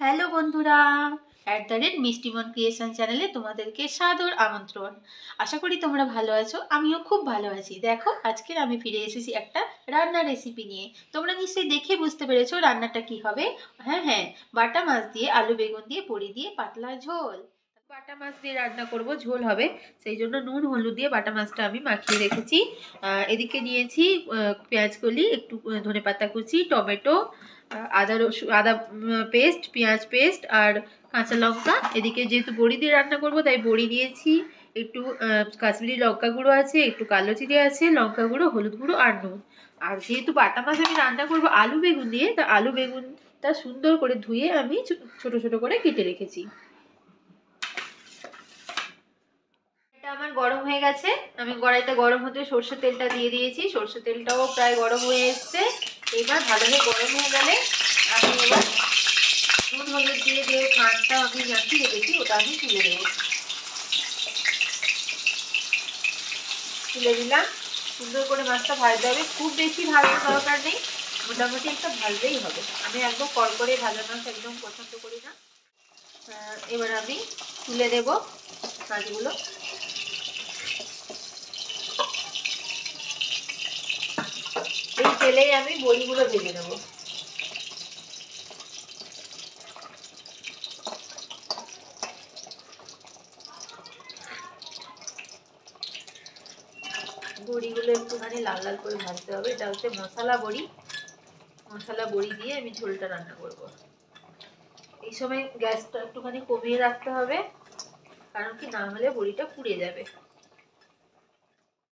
Hello বন্ধুরা, মিষ্টিমন creation চ্যানেলে তোমাদেরকে সাদর আমন্ত্রণ। আশা করি তোমরা ভালো আছো, আমিও খুব ভালো আছি। দেখো, আজকের আমি ফিরে এসেছি একটা রান্নার রেসিপি নিয়ে। তোমরা নিশ্চয়ই দেখে বুঝতে পেরেছো রান্নাটা কি হবে। হ্যাঁ, বাটা মাছ দিয়ে আলু বেগুন দিয়ে বড়ি দিয়ে পাতলা ঝোল। বাটা মাছ দিয়ে রান্না করব, ঝোল হবে, সেই জন্য নুন হলুদ দিয়ে বাটা মাছটা আমি মাখিয়ে রেখেছি। এদিকে নিয়েছি পেঁয়াজ কলি, একটু ধনেপাতা কুচি, টমেটো, আদা পেস্ট, পেঁয়াজ পেস্ট আর কাঁচা লঙ্কা। এদিকে যেহেতু বড়ি দিয়ে রান্না করব তাই বড়ি নিয়েছি, একটু কাশ্মীরি লঙ্কা গুঁড়ো আছে, একটু কালো জিরে আছে, লঙ্কা গুঁড়ো, হলুদ গুঁড়ো আর নুন। আর যেহেতু বাটা মাছ আমি রান্না করব আলু বেগুন দিয়ে, তা আলু বেগুনটা সুন্দর করে ধুয়ে আমি ছোট ছোট করে কেটে রেখেছি। এটা আমার গরম হয়ে গেছে, আমি কড়াইটা গরম হতে সর্ষের তেলটা দিয়ে দিয়েছি। সর্ষের তেলটাও প্রায় গরম হয়ে এসছে। এবার ভালোভাবে গরম হয়ে গেলে আমি এবার নুন হলুদ দিয়ে যে মাছটা আমি মাখিয়ে রেখেছি ওটা আমি তুলে দেবো। তুলে দিলাম। সুন্দর করে মাছটা ভাজতে হবে, খুব বেশি ভাজার দরকার নেই, মোটামুটি একটা ভাজলেই হবে। আমি একদম কড়কড়ে ভাজা মাছ একদম পছন্দ করি না। এবার আমি তুলে দেব মাছগুলো। এই তেলেই আমি বড়িগুলো ভেজে নেবো। বড়িগুলো একটুখানি লাল লাল করে ভাজতে হবে। এটা হচ্ছে মশলা বড়ি। মশলা বড়ি দিয়ে আমি ঝোলটা রান্না করব। এই সময় গ্যাসটা একটুখানি কমিয়ে রাখতে হবে, কারণ কি না হলে বড়িটা পুড়ে যাবে।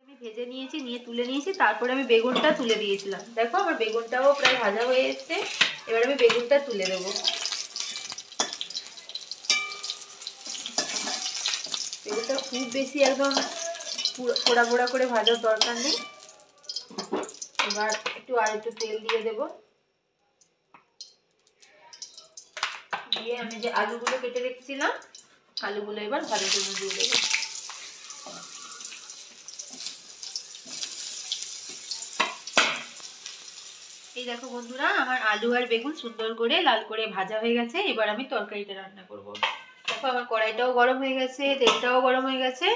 আমি ভেজে নিয়েছি, নিয়ে তুলে নিয়েছি, তারপরে আমি বেগুনটা তুলে দিয়েছিলাম। দেখো আমার বেগুনটাও প্রায় ভাজা হয়ে এসছে। এবার আমি বেগুনটা তুলে দেবো। বেগুনটা খুব বেশি একদম পোড়া পোড়া করে ভাজার দরকার নেই। এবার একটু তেল দিয়ে দেবো। দিয়ে আমি যে আলুগুলো কেটে রেখেছিলাম, আলুগুলো এবার ভাজার জন্য দিয়ে দেবো। এই দেখো বন্ধুরা, আমার আলু আর বেগুন সুন্দর করে লাল করে ভাজা হয়ে গেছে। এবার আমি তরকারিটা রান্না করব। দেখো আমার কড়াইটাও গরম হয়ে গেছে, তেলটাও গরম হয়ে গেছে।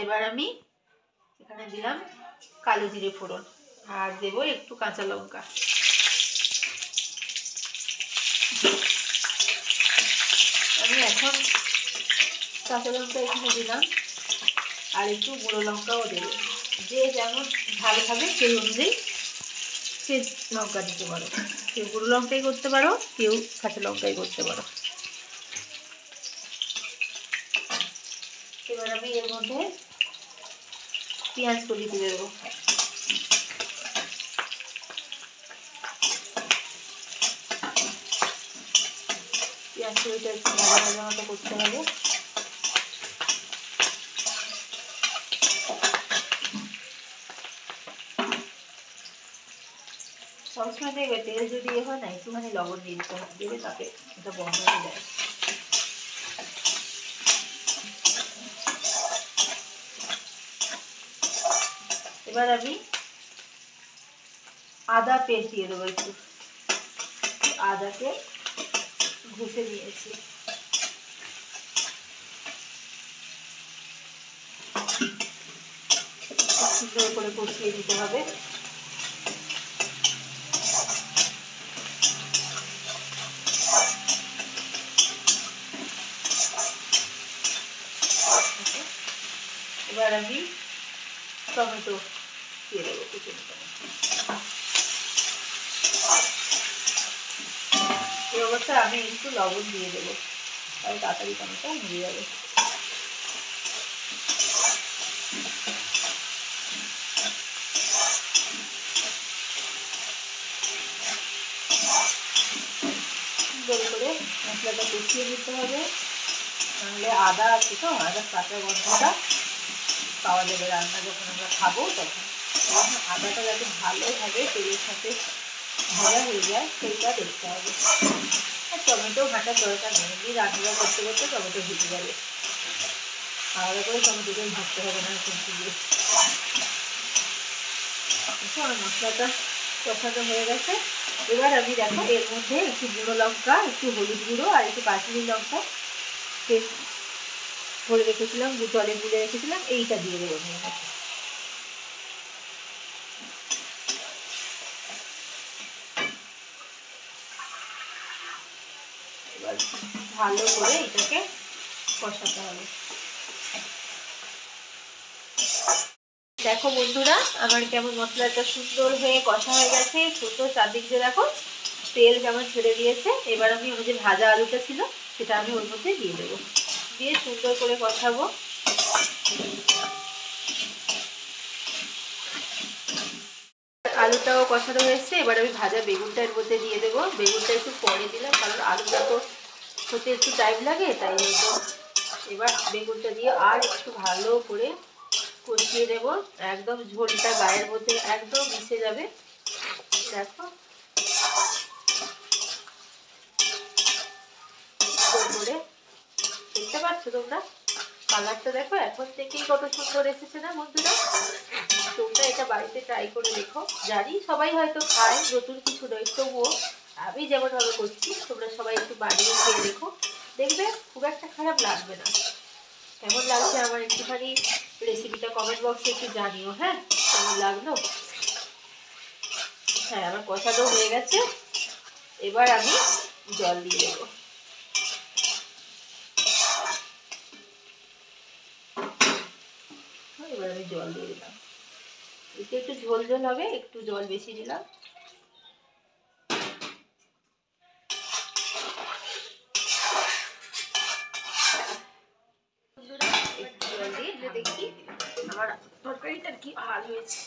এবার আমি এখানে দিলাম কালো জিরে ফোড়ন আর দেবো একটু কাঁচা লঙ্কা। আমি এখন কাঁচা লঙ্কা এখানে দিলাম আর একটু গুঁড়ো লঙ্কাও দেবো। যে যেমন ঝাল খাবে সেই অনুযায়ী সে লঙ্কা দিতে পারো। কেউ গুঁড়ো লঙ্কাই করতে পারো, কেউ কাঁচা লঙ্কাই করতে পারো। এবার আমি এর মধ্যে পেঁয়াজ কলি দিয়ে দেবো। পেঁয়াজ কলিটা একটু ভাজা ভাজা মতো করতে হবে। সবসময় দেখবে তেল যদি হয় না, একটুখানি লবণ দিয়ে দিতে হবে, দেবে তাতে এটা বন্ধ হয়ে যায়। এবার আমি আদা পেস্ট দিয়ে দেবো। একটু আদাকে ঘষে নিয়েছি। সুন্দর করে কষিয়ে দিতে হবে। এবার আমি টমেটো দিয়ে দেবো, কুচনো টমেটো। এই অবস্থায় আমি একটু লবণ দিয়ে দেবো, তাহলে তাড়াতাড়ি টমেটো মিলে যাবে। সুন্দর করে মশলাটা কষিয়ে নিতে হবে, নাহলে আদা আছে তো, আদার কাঁচা গন্ধটা পাওয়া যাবে রান্না যখন আমরা খাবো তখন। আদাটা যাতে ভালোভাবে তেলের সাথে ভাজা হয়ে যায় সেইটা দেখতে হবে। আর টমেটো ঘাটার দরকার নেই, এমনি রান্না করতে করতে টমেটো ভিজে যাবে, আলাদা করে টমেটোকে ভাজতে হবে না কিন্তু দিয়ে। আমার মশলাটা কষানো হয়ে গেছে, এবার আমি দেখো এর মধ্যে একটু গুঁড়ো লঙ্কা, একটু হলুদ গুঁড়ো আর একটু কাশ্মীরি লঙ্কা করে রেখেছিলাম, জলে গুলে রেখেছিলাম, এইটা দিয়ে দেবো আমি এর মধ্যে। এবার ভালো করে এটাকে কষাতে হবে। দেখো বন্ধুরা, আমার কেমন মশলাটা সুন্দর হয়ে কষা হয়ে গেছে, সুন্দর চারদিক দিয়ে দেখো তেল কেমন ছেড়ে দিয়েছে। এবার আমি ওই যে ভাজা আলুটা ছিল সেটা আমি ওর মধ্যে দিয়ে দেবো, দিয়ে সুন্দর করে কষাবো। আলুটাও কষানো হয়েছে, এবার আমি ভাজা বেগুনটা এর মধ্যে দিয়ে দেবো। বেগুনটা একটু পরে দিলাম, কারণ আলুটা তো হতে একটু টাইম লাগে, তাই জন্য এবার বেগুনটা দিয়ে আর একটু ভালো করে কষিয়ে দেবো, একদম ঝোলটা গায়ের মধ্যে একদম মিশে যাবে। দেখো করে দেখতে পাচ্ছ তোমরা কালারটা, দেখো এখন থেকেই কত সুন্দর এসেছে না বন্ধুরা। তোমরা এটা বাড়িতে ট্রাই করে দেখো। জানি সবাই হয়তো খায়, নতুন কিছু নয়, তবুও আমি যেমনভাবে করছি তোমরা সবাই একটু বানিয়ে খেয়ে দেখো, দেখবে খুব একটা খারাপ লাগবে না। কেমন লাগছে আমার একটুখানি রেসিপিটা কমেন্ট বক্সে একটু জানিও। হ্যাঁ, কেমন লাগলো। হ্যাঁ, আমার কষানো হয়ে গেছে, এবার আমি জল দিয়ে দেবো। এবার আমি জল দিয়ে দিলাম, এতে একটু ঝোল ঝোল হবে, একটু জল বেশি দিলাম। একটু জল দিয়ে দেখি আমার তরকারিটা কি হাল হয়েছে।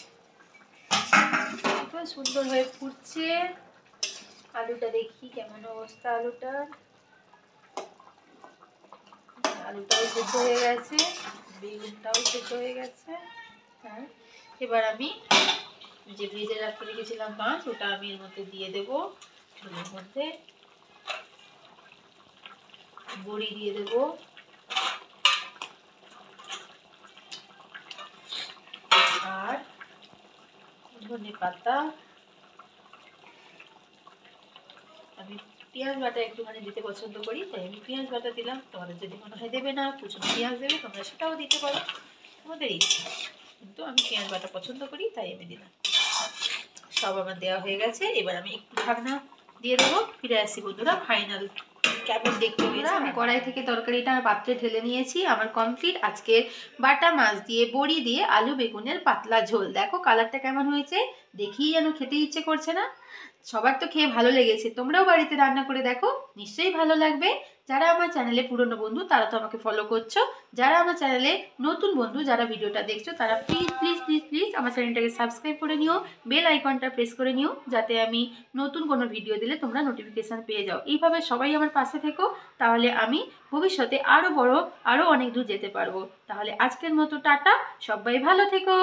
সুন্দর হয়ে ফুটছে আলুটা, দেখি কেমন অবস্থা আলুটার। আলুটাও সেদ্ধ হয়ে গেছে, বেগুনটাও সেদ্ধ হয়ে গেছে। হ্যাঁ, এবার আমি যে ভেজে রাখতে রেখেছিলাম মাছ, ওটা আমি এর মধ্যে দিয়ে দেবো। এর মধ্যে বড়ি দিয়ে দেবো, আর ধনে পাতা। আমি পেঁয়াজ বাটা একটুখানি দিতে পছন্দ করি, তাই আমি পেঁয়াজ বাটা দিলাম। তোমাদের যদি মনে হয় দেবে না, কুচনো পেঁয়াজ দেবে, তোমরা সেটাও দিতে পারো, তোমাদের ইচ্ছা। কিন্তু আমি পেঁয়াজ বাটা পছন্দ করি, তাই আমি দিলাম। সব আমার দেওয়া হয়ে গেছে, এবার আমি একটু ঢাকনা দিয়ে দেবো। ফিরে আসি বন্ধুরা, ফাইনাল কেমন দেখতে হয়েছে। আমি কড়াই থেকে তরকারিটা পাত্রে ঢেলে নিয়েছি, আমার কমপ্লিট আজকে বাটা মাছ দিয়ে বড়ি দিয়ে আলু বেগুনের পাতলা ঝোল। দেখো কালারটা কেমন হয়েছে, দেখেই যেন খেতে ইচ্ছে করছে না। সবার তো খেয়ে ভালো লেগেছে, তোমরাও বাড়িতে রান্না করে দেখো, নিশ্চয়ই ভালো লাগবে। যারা আমার চ্যানেলে পুরনো বন্ধু তারা তো আমাকে ফলো করছো, যারা আমার চ্যানেলে নতুন বন্ধু যারা ভিডিওটা দেখছো তারা প্লিজ প্লিজ প্লিজ প্লিজ আমার চ্যানেলটাকে সাবস্ক্রাইব করে নিও, বেল আইকনটা প্রেস করে নিও, যাতে আমি নতুন কোনো ভিডিও দিলে তোমরা নোটিফিকেশান পেয়ে যাও। এইভাবে সবাই আমার পাশে থেকো, তাহলে আমি ভবিষ্যতে আরও অনেক দূর যেতে পারবো। তাহলে আজকের মতো টাটা, সবাই ভালো থেকো।